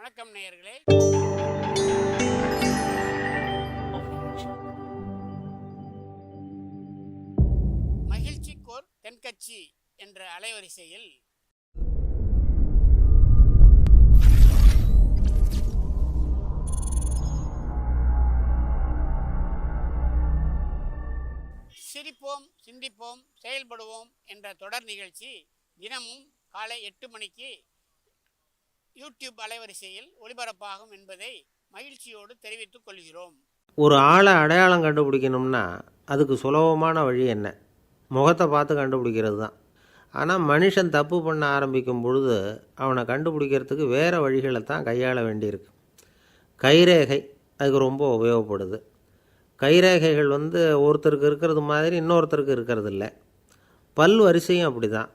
வணக்கம் நேயர்களே. மகிழ்ச்சிக்கோர் தென்கட்சி என்ற அலைவரிசையில் சிரிப்போம், சிந்திப்போம், செயல்படுவோம் என்ற தொடர் நிகழ்ச்சி தினமும் காலை 8 மணிக்கு யூடியூப் அலைவரிசையில் ஒளிபரப்பாகும் என்பதை மகிழ்ச்சியோடு தெரிவித்துக் கொள்கிறோம். ஒரு ஆளை அடையாளம் கண்டுபிடிக்கணும்னா அதுக்கு சுலபமான வழி என்ன? முகத்தை பார்த்து கண்டுபிடிக்கிறது தான். ஆனால் மனுஷன் தப்பு பண்ண ஆரம்பிக்கும் பொழுது அவனை கண்டுபிடிக்கிறதுக்கு வேறு வழிகளை தான் கையாள வேண்டியிருக்கு. கைரேகை அதுக்கு ரொம்ப உபயோகப்படுது. கைரேகைகள் ஒருத்தருக்கு இருக்கிறது மாதிரி இன்னொருத்தருக்கு இருக்கிறது இல்லை. பல் வரிசையும் அப்படி தான்.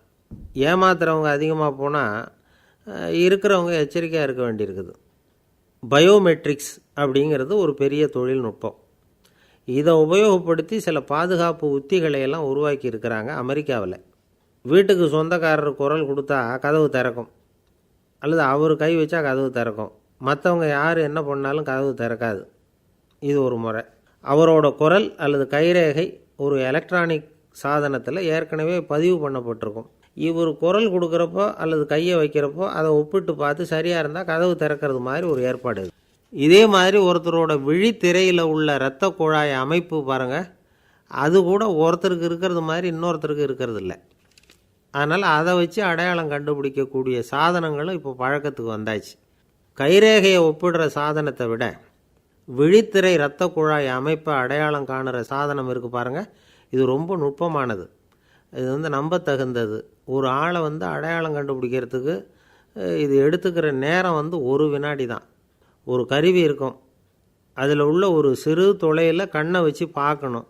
ஏமாத்துறவங்க அதிகமாக போனால் இருக்கிறவங்க எச்சரிக்கையாக இருக்க வேண்டியிருக்குது. பயோமெட்ரிக்ஸ் அப்படிங்கிறது ஒரு பெரிய தொழில்நுட்பம். இதை உபயோகப்படுத்தி சில பாதுகாப்பு உத்திகளை எல்லாம் உருவாக்கி இருக்கிறாங்க அமெரிக்காவில். வீட்டுக்கு சொந்தக்காரர் குரல் கொடுத்தா கதவு திறக்கும், அல்லது அவர் கை வச்சா கதவு திறக்கும். மற்றவங்க யார் என்ன பண்ணாலும் கதவு திறக்காது. இது ஒரு முறை. அவரோட குரல் அல்லது கைரேகை ஒரு எலக்ட்ரானிக் சாதனத்தில் ஏற்கனவே பதிவு பண்ணப்பட்டிருக்கும். இவர் குரல் கொடுக்குறப்போ அல்லது கையை வைக்கிறப்போ அதை ஒப்பிட்டு பார்த்து சரியாக இருந்தால் கதவு திறக்கிறது மாதிரி ஒரு ஏற்பாடு. இதே மாதிரி ஒருத்தரோட விழித்திரையில் உள்ள இரத்த குழாய் அமைப்பு பாருங்கள், அது கூட ஒருத்தருக்கு இருக்கிறது மாதிரி இன்னொருத்தருக்கு இருக்கிறது இல்லை. அதனால் அதை வச்சு அடையாளம் கண்டுபிடிக்கக்கூடிய சாதனங்களும் இப்போ பழக்கத்துக்கு வந்தாச்சு. கைரேகையை ஒப்பிடுற சாதனத்தை விட விழித்திரை இரத்த குழாய் அமைப்பை அடையாளம் காணுற சாதனம் இருக்குது பாருங்கள், இது ரொம்ப நுட்பமானது. இது நம்பத்தகுந்தது. ஒரு ஆளை அடையாளம் கண்டுபிடிக்கிறதுக்கு இது எடுத்துக்கிற நேரம் 1 வினாடி தான். ஒரு கருவி இருக்கும், அதில் உள்ள ஒரு சிறு துளையில் கண்ணை வச்சு பார்க்கணும்.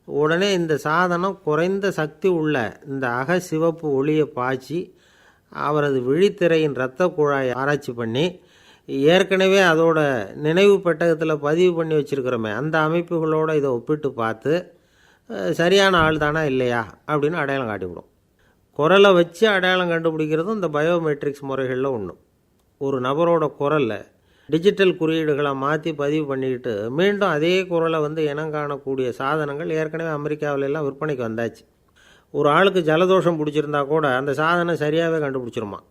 உடனே இந்த சாதனம் குறைந்த சக்தி உள்ள இந்த அகசிவப்பு ஒளியை பாய்ச்சி அவரது விழித்திரையின் இரத்த குழாயை ஆராய்ச்சி பண்ணி ஏற்கனவே அதோட நினைவு பெட்டகத்தில் பதிவு பண்ணி வச்சுருக்கிறோமே அந்த அமைப்புகளோடு இதை ஒப்பிட்டு பார்த்து சரியான ஆள் தானா இல்லையா அப்படின்னு அடையாளம் காட்டிவிடும். குரலை வச்சு அடையாளம் கண்டுபிடிக்கிறதும் இந்த பயோமெட்ரிக்ஸ் முறைகளில் ஒன்று. ஒரு நபரோட குரலில் டிஜிட்டல் குறியீடுகளை மாற்றி பதிவு பண்ணிக்கிட்டு மீண்டும் அதே குரலை இனம் காணக்கூடிய சாதனங்கள் ஏற்கனவே அமெரிக்காவில எல்லாம் விற்பனைக்கு வந்தாச்சு. ஒரு ஆளுக்கு ஜலதோஷம் பிடிச்சிருந்தா கூட அந்த சாதனம் சரியாகவே கண்டுபிடிச்சிருமா.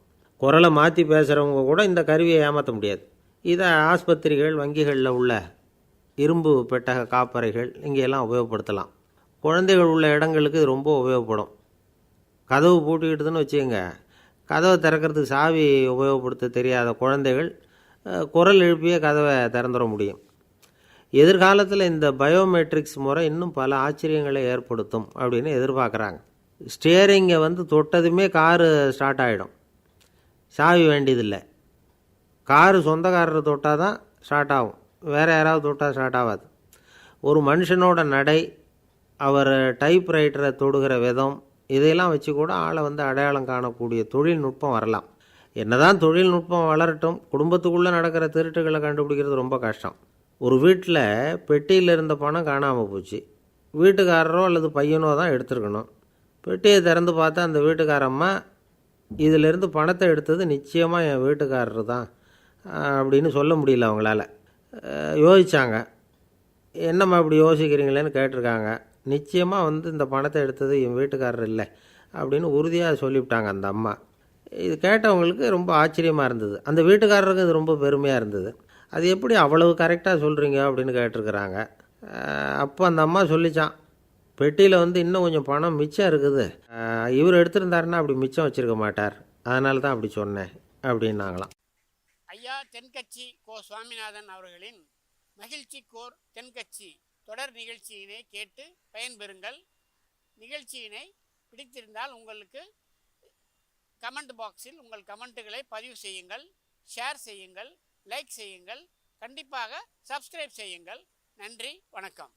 குரலை மாற்றி பேசுகிறவங்க கூட இந்த கருவியை ஏமாற்ற முடியாது. இதை ஆஸ்பத்திரிகள், வங்கிகளில் உள்ள இரும்பு பெட்டக காப்பறைகள் இங்கெல்லாம் உபயோகப்படுத்தலாம். குழந்தைகள் உள்ள இடங்களுக்கு இது ரொம்ப உபயோகப்படும். கதவு பூட்டிக்கிட்டுதுன்னு வச்சுக்கோங்க, கதவை திறக்கிறதுக்கு சாவி உபயோகப்படுத்த தெரியாத குழந்தைகள் குரல் எழுப்பியே கதவை திறந்துட முடியும். எதிர்காலத்தில் இந்த பயோமெட்ரிக்ஸ் முறை இன்னும் பல ஆச்சரியங்களை ஏற்படுத்தும் அப்படின்னு எதிர்பார்க்குறாங்க. ஸ்டியரிங்கை தொட்டதுமே காரு ஸ்டார்ட் ஆகிடும், சாவி வேண்டியதில்லை. காரு சொந்தக்காரர் தொட்டால் தான் ஸ்டார்ட் ஆகும், வேறு யாராவது தொட்டால் ஸ்டார்ட் ஆகாது. ஒரு மனுஷனோட நடை, அவர் டைப்ரைட்டரை தொடுகிற விதம், இதையெல்லாம் வச்சு கூட ஆளை அடையாளம் காணக்கூடிய தொழில்நுட்பம் வரலாம். என்னதான் தொழில்நுட்பம் வளரட்டும், குடும்பத்துக்குள்ளே நடக்கிற திருட்டுகளை கண்டுபிடிக்கிறது ரொம்ப கஷ்டம். ஒரு வீட்டில் பெட்டியில் இருந்த பணம் காணாமல் போச்சு. வீட்டுக்காரரோ அல்லது பையனோ தான் எடுத்துருக்கணும். பெட்டியை திறந்து பார்த்தா அந்த வீட்டுக்காரம்மா இதிலிருந்து பணத்தை எடுத்தது நிச்சயமாக என் வீட்டுக்காரர் தான் அப்படின்னு சொல்ல முடியல அவங்களால. யோசித்தாங்க. என்னம்மா இப்படி யோசிக்கிறீங்களேன்னு கேட்டிருக்காங்க. நிச்சயமாக இந்த பணத்தை எடுத்தது என் வீட்டுக்காரர் இல்லை அப்படின்னு உறுதியாக சொல்லிவிட்டாங்க அந்த அம்மா. இது கேட்டவங்களுக்கு ரொம்ப ஆச்சரியமாக இருந்தது. அந்த வீட்டுக்காரருக்கு இது ரொம்ப பெருமையாக இருந்தது. அது எப்படி அவ்வளவு கரெக்டாக சொல்கிறீங்க அப்படின்னு கேட்டிருக்கிறாங்க. அப்போ அந்த அம்மா சொல்லிச்சான், பெட்டியில் இன்னும் கொஞ்சம் பணம் மிச்சம் இருக்குது, இவர் எடுத்திருந்தாருன்னா அப்படி மிச்சம் வச்சுருக்க மாட்டார், அதனால தான் அப்படி சொன்னேன் அப்படின்னாங்களாம். ஐயா தென்கட்சி கோ சுவாமிநாதன் அவர்களின் மகிழ்ச்சிக்கோர் தென்கட்சி தொடர் நிகழ்ச்சியினை கேட்டு பயன்பெறுங்கள். நிகழ்ச்சியினை பிடித்திருந்தால் உங்களுக்கு கமெண்ட் பாக்ஸில் உங்கள் கமெண்ட்டுகளை பதிவு செய்யுங்கள், ஷேர் செய்யுங்கள், லைக் செய்யுங்கள், கண்டிப்பாக சப்ஸ்கிரைப் செய்யுங்கள். நன்றி, வணக்கம்.